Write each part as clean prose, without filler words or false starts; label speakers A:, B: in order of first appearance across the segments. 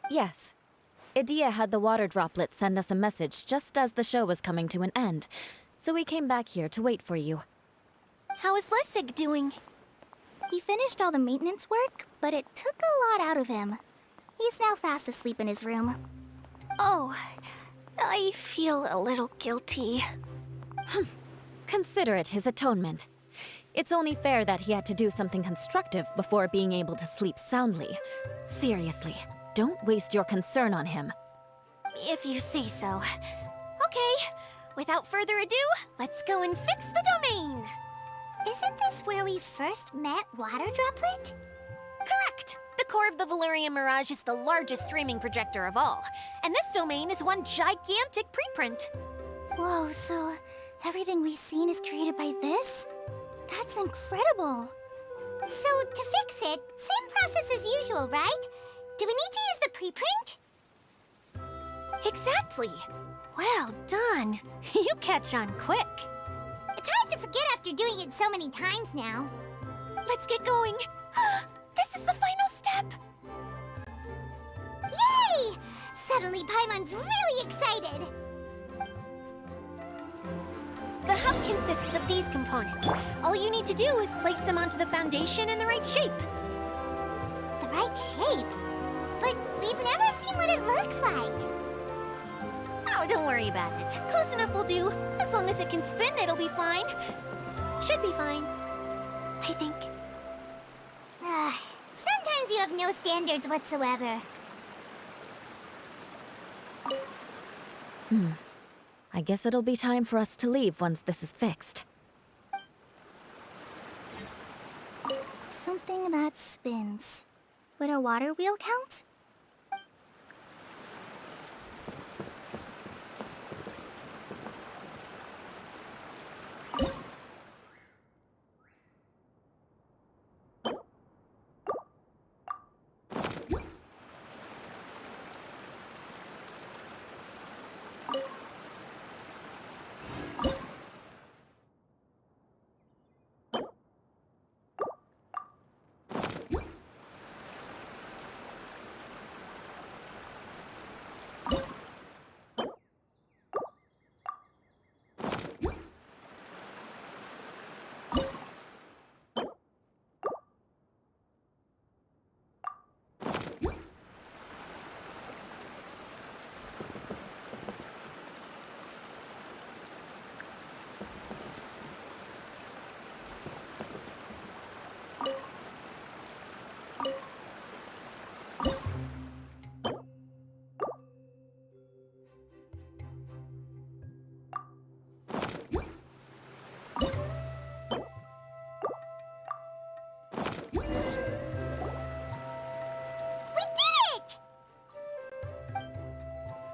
A: Yes. Idyia had the water droplet send us a message just as the show was coming to an end, so we came back here to wait for you.
B: How is Lessig doing? He finished all the maintenance work, but it took a lot out of him. He's now fast asleep in his room. Oh, I feel a little guilty.
A: Consider it his atonement. It's only fair that he had to do something constructive before being able to sleep soundly. Seriously, don't waste your concern on him.
B: If you say so. Okay, without further ado, let's go and fix the domain!
C: Isn't this where we first met Water Droplet?
B: Correct! The core of the Valerian Mirage is the largest streaming projector of all, and this domain is one gigantic preprint. Whoa, so everything we've seen is created by this? That's incredible!
C: So, to fix it, same process as usual, right? Do we need to use the preprint?
B: Exactly! Well done! You catch on quick!
C: It's hard to forget after doing it so many times now.
B: Let's get going! This is the final step!
C: Yay! Suddenly Paimon's really excited!
B: The hub consists of these components. All you need to do is place them onto the foundation in the right shape.
C: The right shape? But we've never seen what it looks like.
B: Oh, don't worry about it. Close enough will do. As long as it can spin, it'll be fine. Should be fine. I think.
C: Sometimes you have no standards whatsoever.
A: I guess it'll be time for us to leave once this is fixed.
B: Something that spins. Would a water wheel count?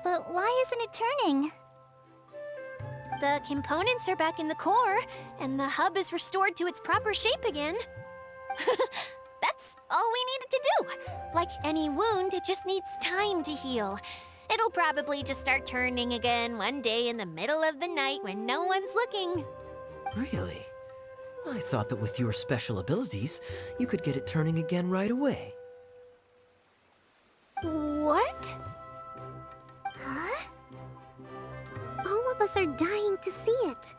B: But why isn't it turning? The components are back in the core, and the hub is restored to its proper shape again. That's all we needed to do. Like any wound, it just needs time to heal. It'll probably just start turning again one day in the middle of the night when no one's looking.
D: Really? I thought that with your special abilities, you could get it turning again right away.
B: What?
C: Huh?
E: All of us are dying to see it.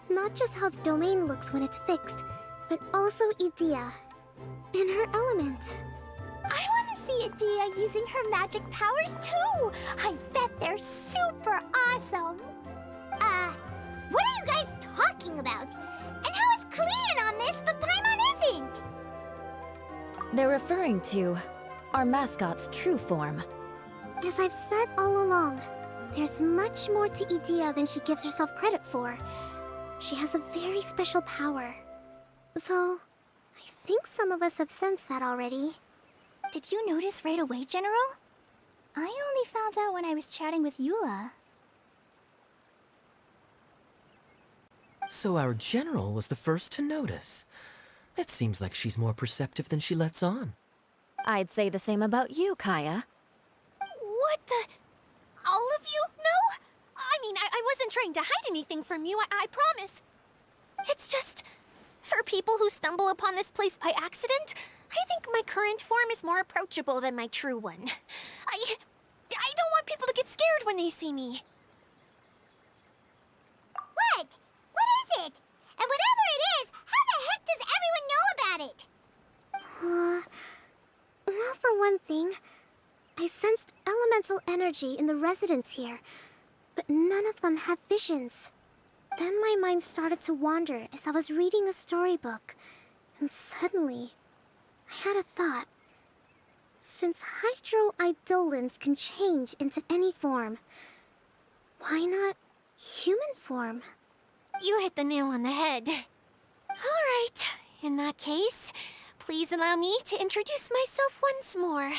E: Not just how the domain looks when it's fixed, but also Idyia. In her element.
C: I want to see Idyia using her magic powers too! I bet they're super awesome! What are you guys talking about? And how is Kleon on this but Paimon isn't?
A: They're referring to our mascot's true form.
E: As I've said all along, there's much more to Idyia than she gives herself credit for. She has a very special power. Though, I think some of us have sensed that already.
B: Did you notice right away, General? I only found out when I was chatting with Eula.
D: So our general was the first to notice. It seems like she's more perceptive than she lets on.
A: I'd say the same about you, Kaya.
B: What the? All of you? No? I mean, I wasn't trying to hide anything from you, I promise. It's just, for people who stumble upon this place by accident, I I think my current form is more approachable than my true one. I don't want people to get scared when they see me.
C: What? What is it? And whatever it is, how the heck does everyone know about it?
E: Well, for one thing, I sensed elemental energy in the residents here, but none of them have visions. Then my mind started to wander as I was reading a storybook, and suddenly, I had a thought. Since hydro-eidolons can change into any form, why not human form?
B: You hit the nail on the head. All right, in that case, please allow me to introduce myself once more.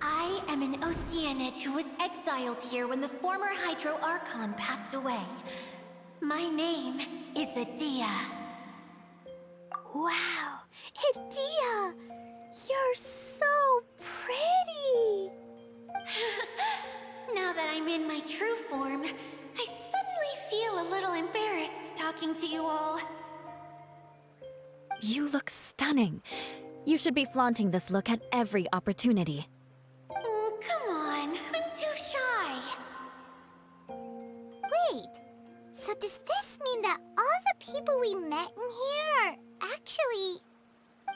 B: I am an Oceanid who was exiled here when the former Hydro Archon passed away. My name is Idyia.
C: Wow, Idyia! You're so pretty!
B: Now that I'm in my true form, I suddenly feel a little embarrassed talking to you all.
A: You look stunning. You should be flaunting this look at every opportunity.
B: Oh, come on. I'm too shy.
C: Wait, so does this mean that all the people we met in here are actually...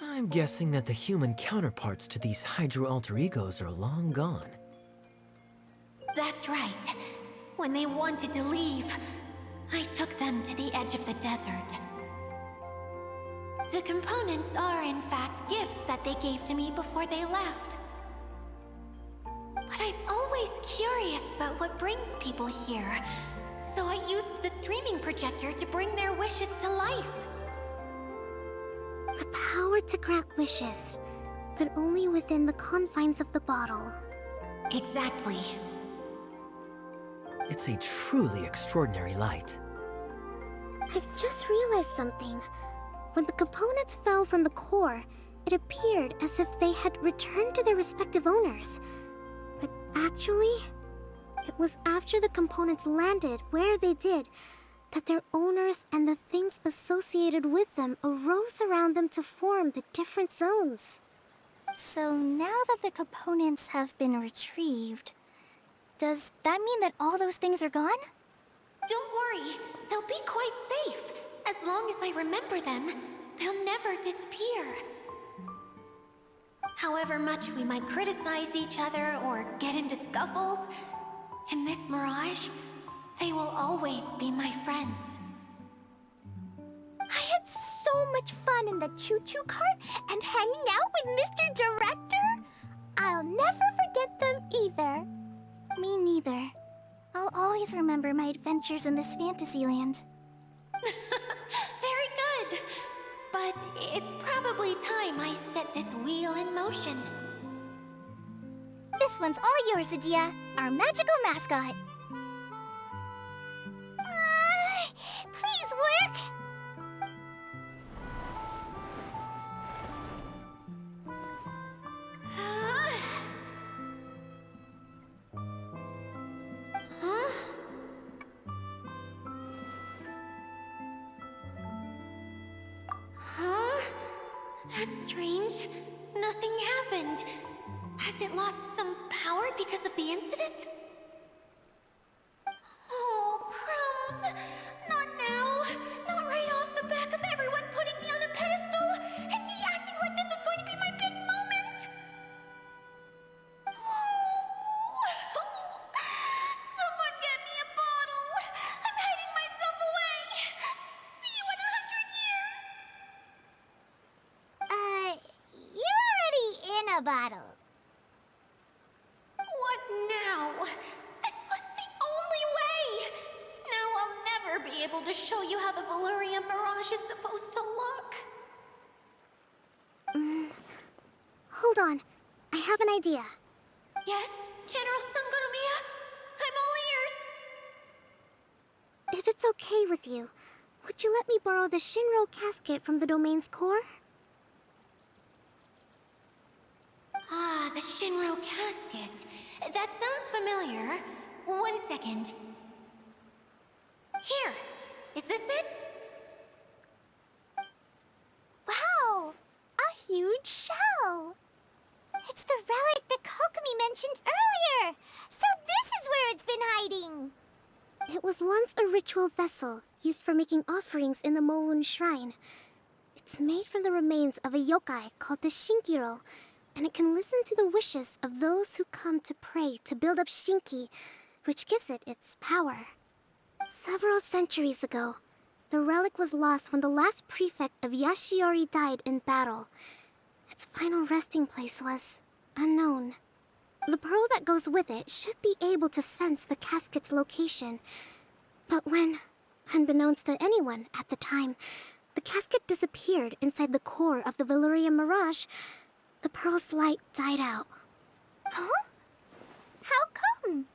D: I'm guessing that the human counterparts to these Hydro alter egos are long gone.
B: That's right. When they wanted to leave, I took them to the edge of the desert. The components are, in fact, gifts that they gave to me before they left. But I'm always curious about what brings people here, so I used the streaming projector to bring their wishes to life.
E: The power to grant wishes, but only within the confines of the bottle.
B: Exactly.
D: It's a truly extraordinary light.
E: I've just realized something. When the components fell from the core, it appeared as if they had returned to their respective owners. But actually, it was after the components landed where they did that their owners and the things associated with them arose around them to form the different zones.
C: So now that the components have been retrieved, does that mean that all those things are gone?
B: Don't worry, they'll be quite safe. As long as I remember them, they'll never disappear. However much we might criticize each other or get into scuffles, in this mirage, they will always be my friends.
C: I had so much fun in the choo-choo cart and hanging out with Mr. Director. I'll never forget them either. Me neither. I'll always remember my adventures in this fantasy land.
B: Very good. But it's probably time I set this wheel in motion.
C: This one's all yours, Idyia, our magical mascot. Please work!
B: Huh? Huh? That's strange. Nothing happened. Has it lost some power because of the incident? Oh, crumbs! Not now! Not right off the back of everyone putting me on a pedestal and me acting like this was going to be my big moment! Someone get me a bottle! I'm hiding myself away! See you in 100 years!
C: You're already in a bottle.
B: What now? This was the only way! Now I'll never be able to show you how the Valyria Mirage is supposed to look.
E: Hold on. I have an idea.
B: Yes, General Sangonomiya? I'm all ears!
E: If it's okay with you, would you let me borrow the Shinro casket from the domain's core?
B: Ah, the Shinro casket. That sounds familiar. 1 second. Here. Is this it?
E: It was once a ritual vessel used for making offerings in the Moon Shrine. It's made from the remains of a yokai called the Shinkiro, and it can listen to the wishes of those who come to pray to build up Shinki, which gives it its power. Several centuries ago, the relic was lost when the last prefect of Yashiori died in battle. Its final resting place was unknown. The pearl that goes with it should be able to sense the casket's location. But when, unbeknownst to anyone at the time, the casket disappeared inside the core of the Valyria Mirage, the pearl's light died out.
C: Huh? How come?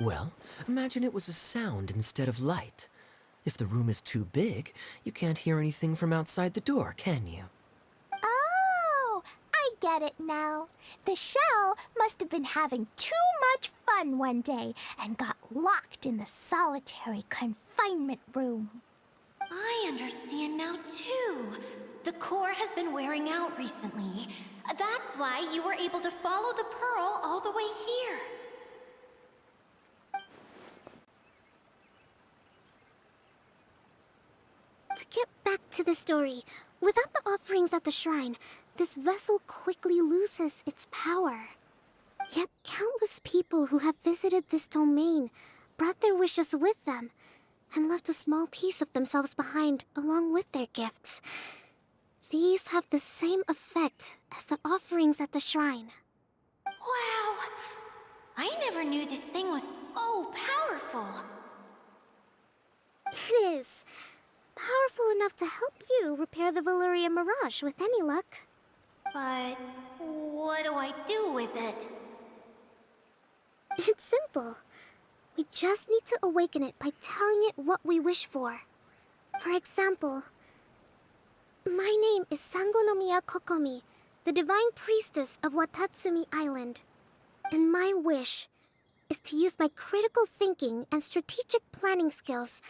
D: Well, imagine it was a sound instead of light. If the room is too big, you can't hear anything from outside the door, can you?
C: Oh, I get it now. The shell must have been having too much fun one day and got locked in the solitary confinement room.
B: I understand now, too. The core has been wearing out recently. That's why you were able to follow the pearl all the way here.
E: To get back to the story, without the offerings at the shrine, this vessel quickly loses its power. Yet countless people who have visited this domain brought their wishes with them and left a small piece of themselves behind along with their gifts. These have the same effect as the offerings at the shrine.
B: Wow! I never knew this thing was so powerful.
E: It is. Powerful enough to help you repair the Valyria Mirage with any luck.
B: But what do I do with it?
E: It's simple. We just need to awaken it by telling it what we wish for. For example, my name is Sangonomiya Kokomi, the divine priestess of Watatsumi Island. And my wish is to use my critical thinking and strategic planning skills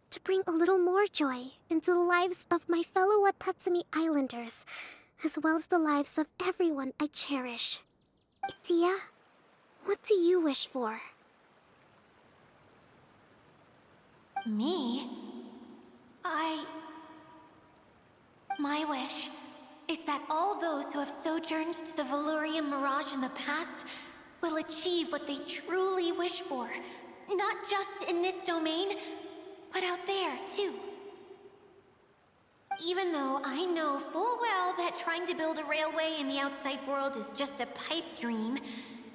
E: to bring a little more joy into the lives of my fellow Watatsumi Islanders, as well as the lives of everyone I cherish. Idyia, what do you wish for?
B: Me? My wish is that all those who have sojourned to the Valyria Mirage in the past will achieve what they truly wish for. Not just in this domain, but out there, too. Even though I know full well that trying to build a railway in the outside world is just a pipe dream,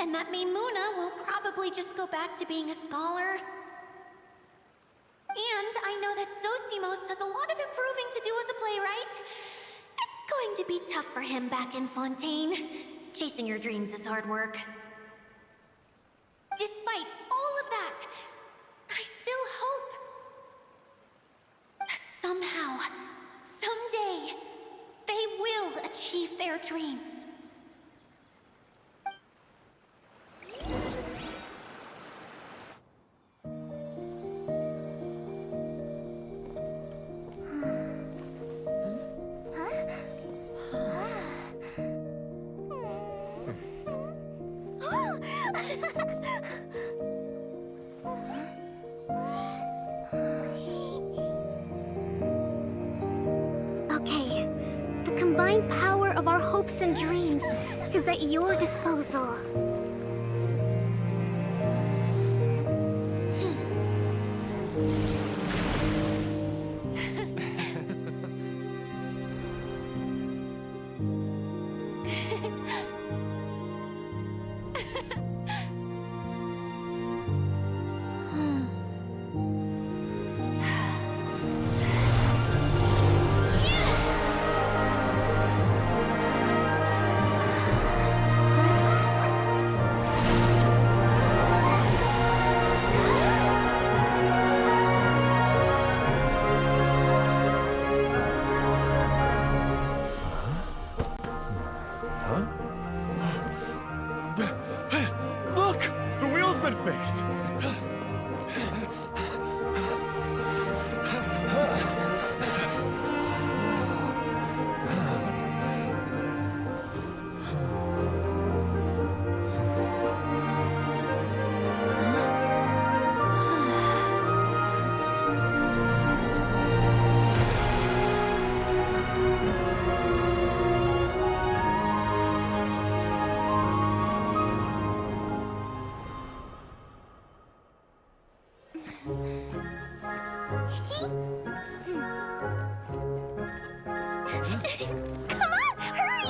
B: and that Maimuna will probably just go back to being a scholar. And I know that Zosimos has a lot of improving to do as a playwright. It's going to be tough for him back in Fontaine. Chasing your dreams is hard work. Despite all of that, I still hope that somehow, someday, they will achieve their dreams.
E: Okay, the combined power of our hopes and dreams is at your disposal.
C: Come on, hurry!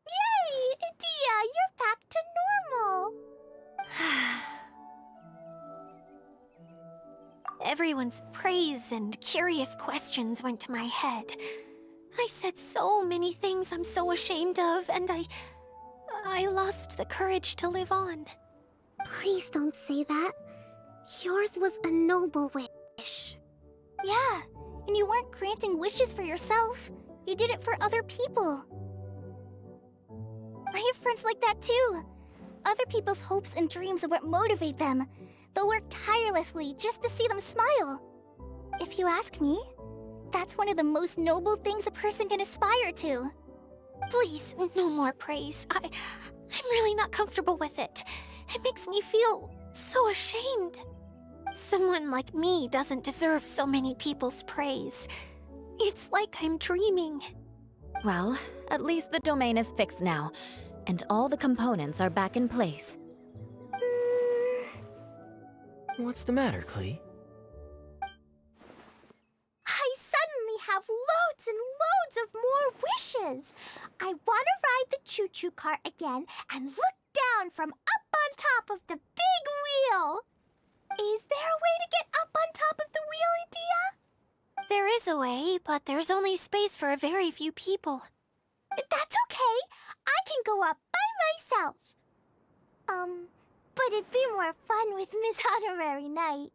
C: Yay! Idyia, you're back to normal!
B: Everyone's praise and curious questions went to my head. I said so many things I'm so ashamed of, and I lost the courage to live on.
E: Please don't say that. Yours was a noble wish.
C: Yeah, and you weren't granting wishes for yourself. You did it for other people. I have friends like that too. Other people's hopes and dreams are what motivate them. They'll work tirelessly just to see them smile. If you ask me, that's one of the most noble things a person can aspire to.
B: Please, no more praise. I'm really not comfortable with it. It makes me feel so ashamed. Someone like me doesn't deserve so many people's praise. It's like I'm dreaming.
A: Well, at least the domain is fixed now, and all the components are back in place.
D: What's the matter, Klee?
C: I suddenly have loads and loads of more wishes. I want to ride the choo-choo cart again and look down from up on top of the big wheel. Is there a way to get up on top of the wheel, Idyia?
B: There is a way, but there's only space for a very few people.
C: That's okay. I can go up by myself. But it'd be more fun with Miss Honorary Knight.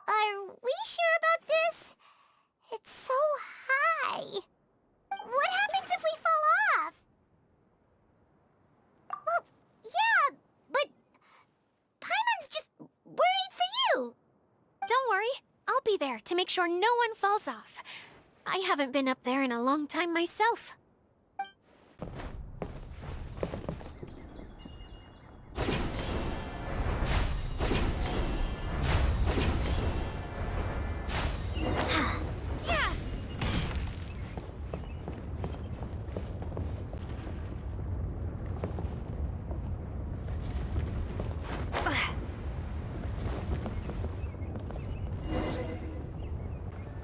C: Are we sure about this? It's so high. What happens if we fall off? Well, yeah, but Paimon's just worried for you.
B: Don't worry, I'll be there to make sure no one falls off. I haven't been up there in a long time myself.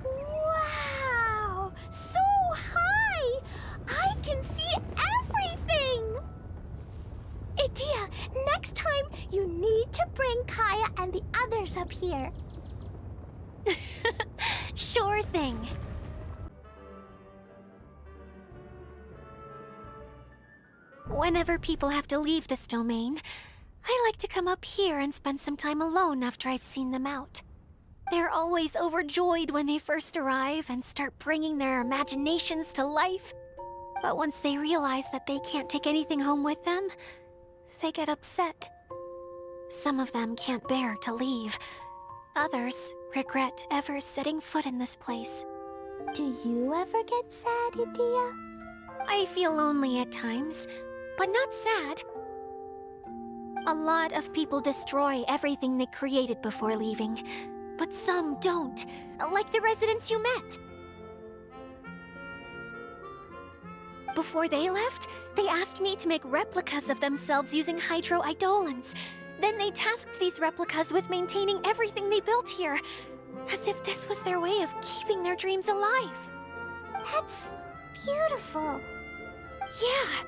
C: Wow! So high! I can see everything! Idyia, next time you need to bring Kaya and the others up here.
B: Sure thing. Whenever people have to leave this domain, I like to come up here and spend some time alone after I've seen them out. They're always overjoyed when they first arrive and start bringing their imaginations to life. But once they realize that they can't take anything home with them, they get upset. Some of them can't bear to leave. Others regret ever setting foot in this place.
C: Do you ever get sad, Idyia?
B: I feel lonely at times, but not sad. A lot of people destroy everything they created before leaving, but some don't, like the residents you met. Before they left, they asked me to make replicas of themselves using hydro-eidolons. Then they tasked these replicas with maintaining everything they built here, as if this was their way of keeping their dreams alive.
C: That's beautiful.
B: Yeah,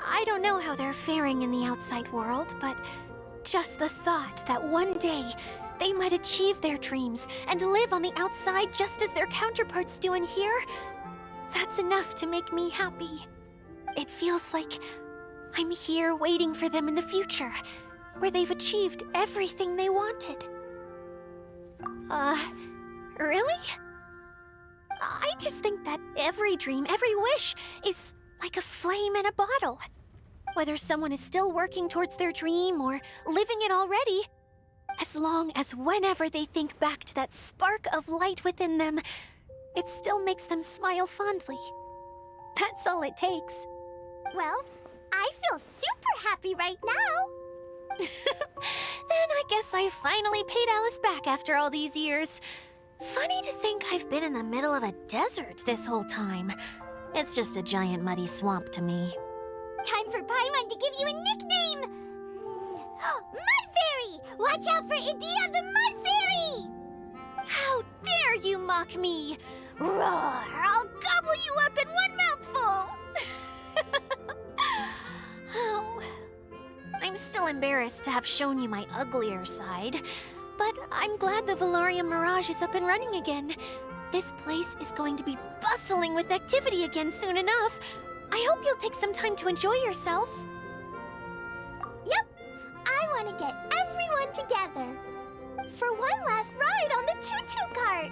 B: I don't know how they're faring in the outside world, but just the thought that one day they might achieve their dreams and live on the outside just as their counterparts do in here, that's enough to make me happy. It feels like I'm here waiting for them in the future, where they've achieved everything they wanted. Really? I just think that every dream, every wish is like a flame in a bottle. Whether someone is still working towards their dream or living it already, as long as whenever they think back to that spark of light within them, it still makes them smile fondly. That's all it takes.
C: Well, I feel super happy right now.
B: Then I guess I finally paid Alice back after all these years. Funny to think I've been in the middle of a desert this whole time. It's just a giant muddy swamp to me.
C: Time for Paimon to give you a nickname! Mud Fairy! Watch out for Idyia the Mud Fairy!
B: How dare you mock me! Roar! I'll gobble you up in one mouthful! Oh. I'm still embarrassed to have shown you my uglier side, but I'm glad the Valorium Mirage is up and running again. This place is going to be bustling with activity again soon enough. I hope you'll take some time to enjoy yourselves.
C: Yep, I want to get everyone together for one last ride on the choo-choo cart.